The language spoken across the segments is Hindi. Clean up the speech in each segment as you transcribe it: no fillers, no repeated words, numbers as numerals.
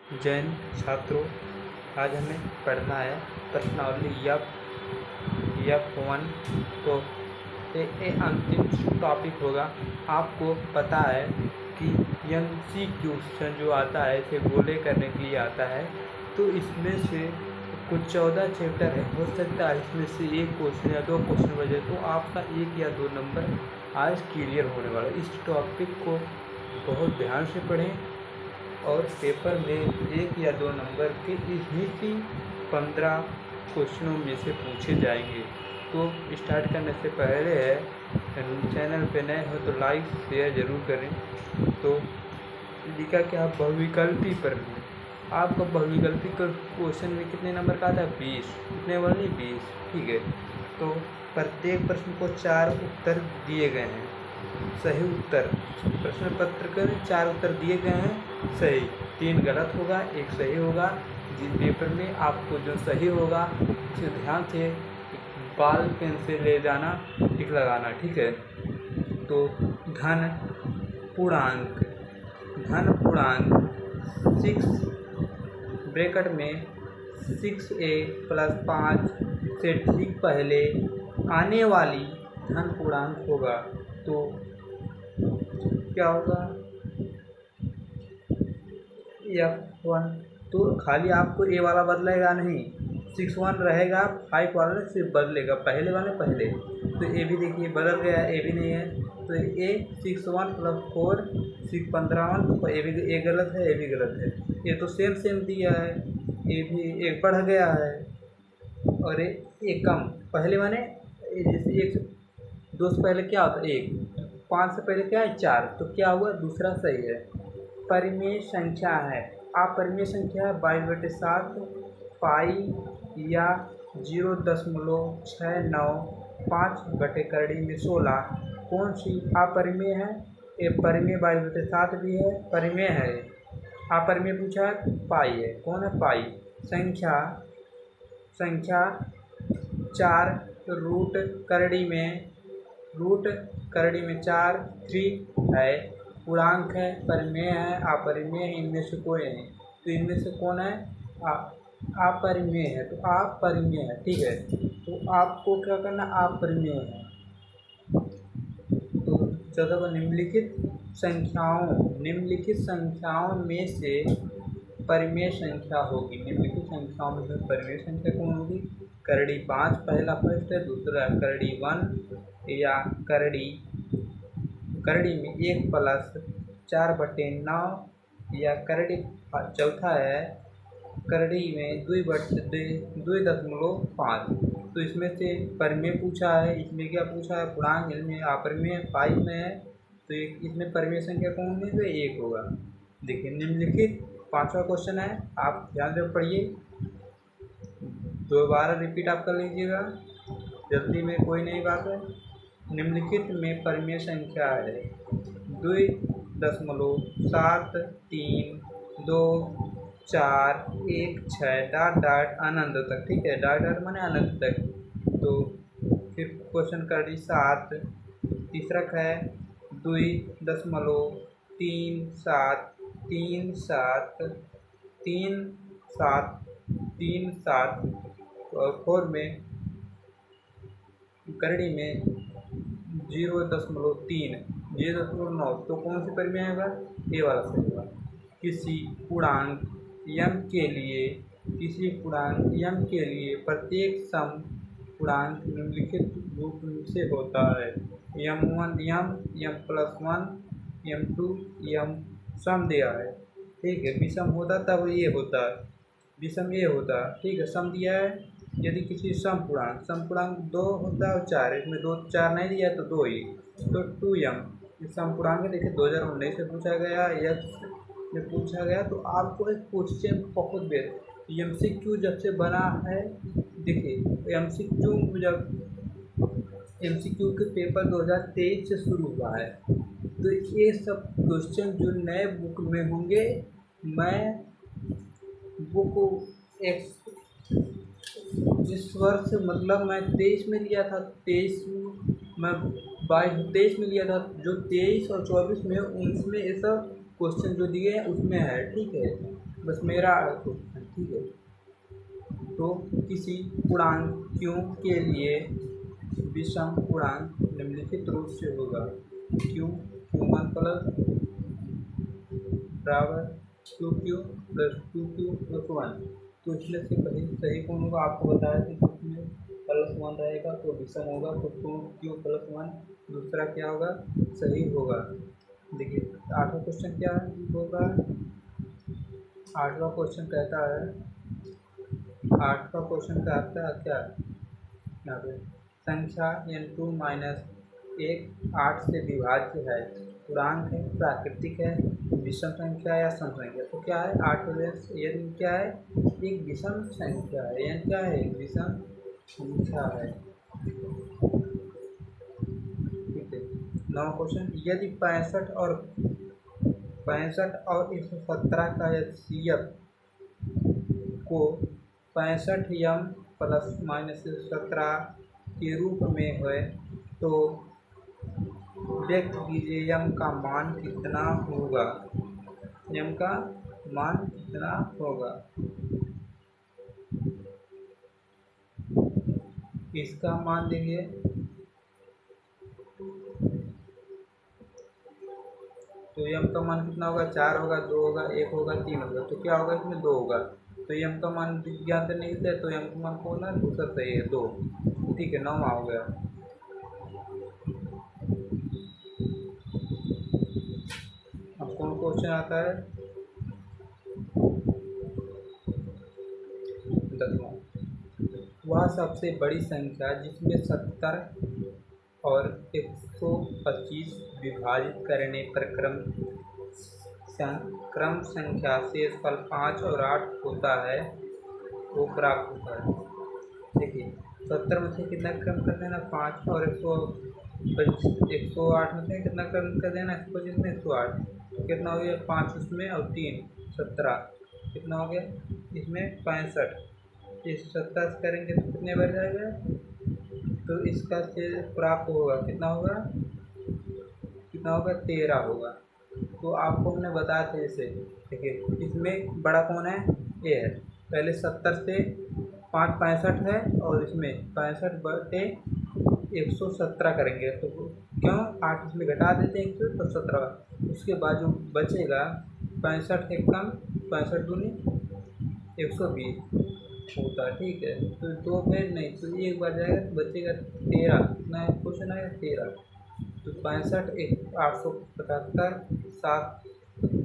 जैन छात्रों, आज हमें पढ़ना है प्रश्नावली F1। तो ये अंतिम टॉपिक होगा। आपको पता है कि MCQ जो आता है इसे गोले करने के लिए आता है। तो इसमें से कुछ 14 चैप्टर है, हो सकता है इसमें से एक क्वेश्चन या दो क्वेश्चन बचे, तो आपका 1 या 2 नंबर आज क्लियर होने वाला है। इस टॉपिक को बहुत ध्यान से पढ़ें और पेपर में 1 या 2 नंबर के इसी 15 क्वेश्चनों में से पूछे जाएंगे। तो स्टार्ट करने से पहले चैनल पे नए हो तो लाइक शेयर ज़रूर करें। तो लिखा कि आप बहुविकल्पी पर लें। आपका बहुविकल्पी क्वेश्चन में कितने नंबर का आता है? 20। कितने वाली? 20। ठीक है। तो प्रत्येक प्रश्न को 4 उत्तर दिए गए हैं। सही उत्तर प्रश्न पत्र के 4 उत्तर दिए गए हैं सही, 3 गलत होगा, 1 सही होगा। जिस पेपर में आपको जो सही होगा उसे ध्यान से बाल पेन से ले जाना, टिक लगाना। ठीक है। तो धन पूर्णांक 6 ब्रैकेट में 6a + 5 से ठीक पहले आने वाली धन पूर्णांक होगा। तो क्या होगा? F1। तो खाली आपको ए वाला बदलेगा नहीं, 6 1 रहेगा, 5 वाला सिर्फ बदलेगा, पहले वाले पहले। तो ए भी देखिए बदल गया, ए भी नहीं है। तो ए 6 1 + 4 6 15 1, तो ए गलत है, ए भी गलत है। ये तो सेम दिया है, ए भी एक बढ़ गया है और एक कम। पहले माने जैसे 1 से 2 से पहले क्या होता है? 1। 5 से पहले क्या है? 4। तो क्या हुआ? दूसरा सही है। परिमेय संख्या है, अपरिमेय संख्या 22/7 पाई या 0.695 कौन सी अपरिमेय है? ये परिमेय 22/7 भी है, परिमेय है। अपरिमेय पूछा है, पाई है। कौन है? पाई। संख्या 4 रूट करड़ी में 4 3 है। पूर्णांक है, परिमेय है, अपरिमेय है, इनमें से कोई नहीं। तो इनमें से कौन है? अपरिमेय है। तो अपरिमेय है। ठीक है। तो आपको क्या करना? अपरिमेय है। तो 14 निम्नलिखित संख्याओं में से परिमेय संख्या होगी। निम्नलिखित संख्याओं में से परिमेय संख्या कौन होगी? करड़ी 5 पहला फर्स्ट है, दूसरा करड़ी 1 या करड़ी में 1 + 4/9 या करड़ी चौथा है करड़ी में 2.5। तो इसमें से परिमेय पूछा है, इसमें क्या पूछा है? पूर्णांक। इसमें अपरिमेय 5 में है, तो इसमें परिमेय संख्या कौन होगी? तो 1 होगा। देखिए निम्नलिखित 5वां क्वेश्चन है, आप ध्यान से पढ़िए, दोबारा रिपीट आप कर लीजिएगा, जल्दी में कोई नई बात है। निम्नलिखित में परिमेय संख्या है 2.73246 अनंत तक। ठीक है। डॉट माने अनंत तक। तो फिर क्वेश्चन कर 7 तीसरा है 2.37373737 और 4 में करड़ी में 0.9। तो कौन सी परिमेय होगा? ए वाला सही होगा। किसी पूर्णांक m के लिए प्रत्येक सम पूर्णांक निम्नलिखित रूप से होता है: m1 m+1 m2 m। सम दिया है। ठीक है। विषम होता तब ये होता है, विषम ये होता है। ठीक है। सम दिया है, यदि किसी सम पूर्णांक 2 होता है और 4, इसमें 2 4 नहीं दिया तो 2 ही, तो 2m सम पूर्णांक है। देखिए 2019 से पूछा गया, में पूछा गया। तो आपको एक क्वेश्चन बहुत बेहतर MCQ जब से बना है, देखिए MCQ के पेपर 2023 से शुरू हुआ है। तो ये सब क्वेश्चन जो नए बुक में होंगे, मैं बुक इस वर्ष मतलब मैं 23 में लिया था, 23 में लिया था। जो 23 और 24 में, उसमें ये सब क्वेश्चन जो दिए हैं उसमें है। ठीक है। बस मेरा क्वेश्चन, ठीक है। तो किसी पूर्णांक क्यों के लिए विषम पूर्णांक निम्नलिखित रूप से होगा। Q1 प्लस बराबर QQ प्लस QQ प्लस 1। तो इसमें से सही कौन होगा, आपको बताया कि इसमें प्लस 1 रहेगा तो विषम होगा, तो 2Q प्लस 1 दूसरा क्या होगा, सही होगा। देखिए 8वां क्वेश्चन क्या होगा। 8वां क्वेश्चन कहता है, 8वां क्वेश्चन कहता है क्या, यहाँ पे संख्या n2 - 1 8 से विभाज्य है, पूर्णांक है, प्राकृतिक है, विषम संख्या या सम संख्या। तो क्या है 8 n क्या है, एक विषम संख्या है, n क्या है, एक विषम संख्या है, ठीक है। 9वां क्वेश्चन, यदि 65 और 117 का HCF को 65m प्लस माइनस 17 के रूप में है तो व्यक्त कीजिए m का मान कितना होगा। m का मान कितना होगा, इसका मान देखिए, तो m का मान कितना होगा, 4 होगा, 2 होगा, 1 होगा, 3 होगा। तो क्या होगा, इसमें 2 होगा। तो m का मान ज्ञात नहीं है, तो m का मान कौन है, दूसरा सही है 2, ठीक है। 9वां हो गया। अब कौन क्वेश्चन आता है, 10वां, वह सबसे बड़ी संख्या जिसमें 70 और 125 विभाजित करने पर क्रम संख्या शेषफल 5 और 8 होता है वो प्राप्त होता है। देखिए 70 में से कितना क्रम कर देना, 5 और 108 में से कितना क्रम कर देना, 125 में 108, तो कितना हो गया, 5 उसमें और 3 17, कितना हो गया इसमें 65। इस 70 से करेंगे तो कितने बढ़ जाएगा, तो इसका से प्राप्त होगा, कितना होगा, कितना होगा, 13 होगा। तो आपको हमने बताया था जैसे, देखिए इसमें बड़ा कौन है, ए है। पहले 70 से 5 65 है, और इसमें 65 बटे 117 करेंगे, तो क्यों 8 इसमें घटा देते हैं 100 तो 17, उसके बाद जो बचेगा 65 एक कम 65 दूनी 120 होता है, ठीक है। तो 2 में नहीं, तो एक बार जाएगा तो बचेगा 13, कितना क्वेश्चन आएगा 13। तो 65 875 7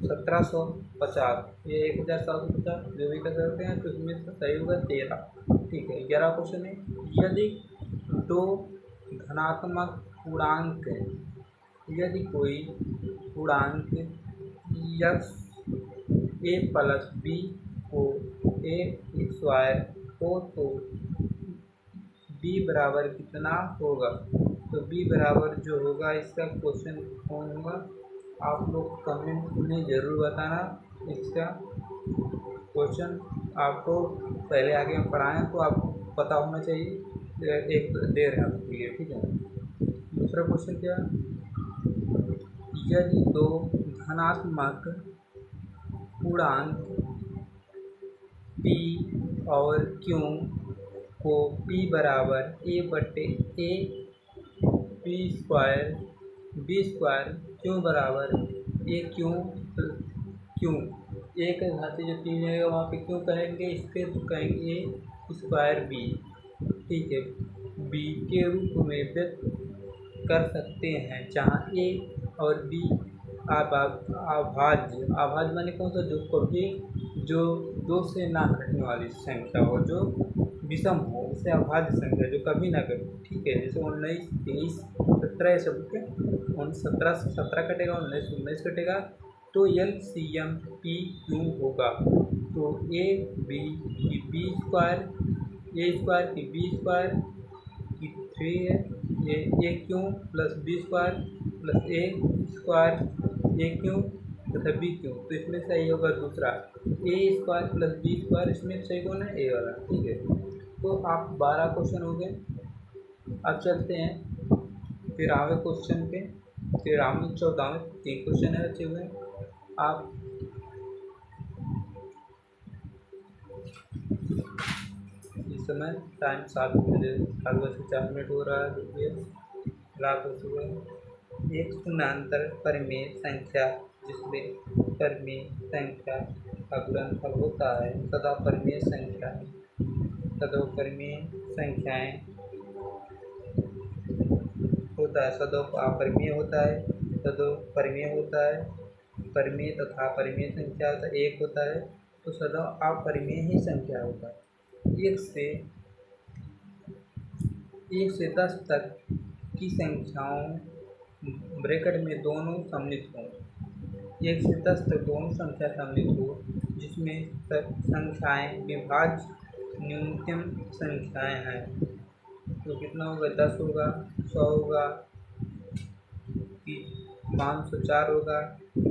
1750, ये 1750 जो भी कर सकते हैं, तो इसमें से सही होगा 13, ठीक है। 11 क्वेश्चन है, यदि 2 धनात्मक पूर्णांक, यदि कोई पूर्णांक यक्स a प्लस बी को a स्क्वायर हो तो b बराबर कितना होगा। तो b बराबर जो होगा, इसका क्वेश्चन कौन होगा, आप लोग कमेंट में ज़रूर बताना। इसका क्वेश्चन आपको पहले आगे हम पढ़ाएँ तो आपको पता होना चाहिए, एक दे रहे हैं आपके लिए, ठीक है। दूसरा क्वेश्चन क्या, यदि 2 धनात्मक पूर्णांक p और q को p बराबर a बटे a p square b square q बराबर a क्यों एक घाती जो 3 रहेगा वहाँ पे क्यों कहेंगे, इसके तो कहेंगे a स्क्वायर b, ठीक है, b के रूप में व्यक्त कर सकते हैं, जहाँ a और b अभाज्य माने कौन सा, जो कभी जो 2 से ना घटने वाली संख्या हो, जो विषम हो, उसे अभाज्य संख्या जो कभी ना घटे, ठीक है। जैसे 19 23 17 ये सब के 17 से 17 कटेगा, 19 से 19 कटेगा, तो LCM PQ होगा। तो a b की b स्क्वायर, a स्क्वायर की b स्क्वायर की 3 है, a क्यों plus b square plus a square a क्यों तथा b क्यों, तो इसमें सही होगा दूसरा a square plus b square, इसमें सही कौन है, a वाला, ठीक है। तो आप 12 क्वेश्चन हो गए। अब चलते हैं 13वें क्वेश्चन पे, 13वें 14वें 3 क्वेश्चन है बचे हुए। आप समय टाइम 7:04 हो रहा है। देखिए रात हो चुका है। एक पूर्णांतर परिमेय संख्या जिसमें परिमेय संख्या का गुणनफल होता है सदा परिमेय संख्याएं होता है। सदैव अपरिमेय होता है, सदैव परिमेय होता है। परिमेय तथा परिमेय संख्या एक होता है तो सदैव अपरिमेय ही संख्या होता है। एक से 10 तक की संख्याओं ब्रैकेट में दोनों सम्मिलित हों। 1 से 10 तक दोनों संख्या सम्मिलित हो जिसमें संख्याएं विभाज्य न्यूनतम संख्याएं हैं। तो कितना होगा? 10 होगा, 100 होगा कि 504 होगा कि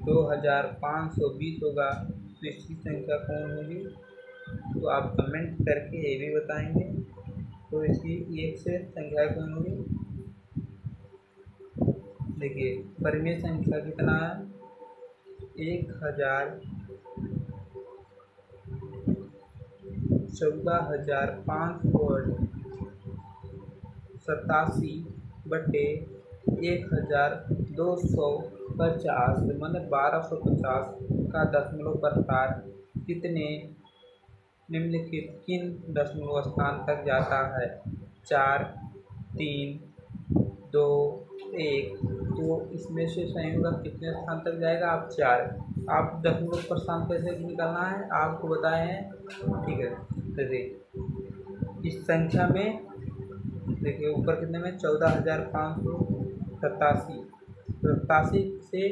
2520 होगा। तो इसकी संख्या कौन होगी? तो आप कमेंट करके ये भी बताएंगे। तो इसकी एक से संख्या कौन होगी? देखिए परिमेय संख्या कितना है? 14,587 बटे 1,250 मतलब 1250 का दशमलव प्रसार कितने निम्नलिखित किन दशमलव स्थान तक जाता है? 4, 3, 2, 1। तो इसमें से संयुग्म कितने स्थान तक जाएगा? आप 4। आप दशमलव पर स्थान कैसे निकालना है आपको बताए हैं, ठीक है। देखिए इस संख्या में देखिए ऊपर कितने में 14,587 से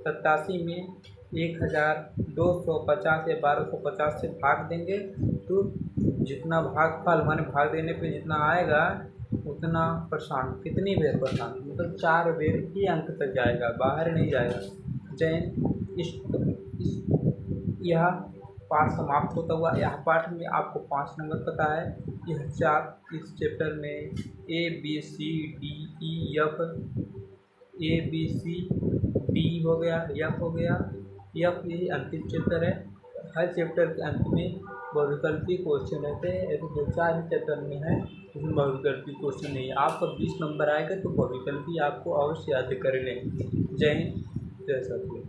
87 में 1,250 या 1250 से भाग देंगे तो जितना भागफल माने भाग देने पे जितना आएगा उतना परसेंट कितनी बेर परसेंट मतलब 4 बेर ही अंक तक जाएगा, बाहर नहीं जाएगा। यह पाठ समाप्त होता हुआ। यह पाठ में आपको 5 नंबर पता है। यह 4 इस चैप्टर में ABCDEF ABCD हो गया, F हो गया। F यही अंतिम चैप्टर है। हर चैप्टर के अंत में बहुविकल्पी क्वेश्चन रहते हैं। ऐसे 2-4 ही चैप्टर में है इसमें बहुविकल्पी क्वेश्चन नहीं है। आपका 20 नंबर आएगा तो बहुविकल्पी आपको अवश्य याद कर लें। जय हिंद, जय सतगुरु।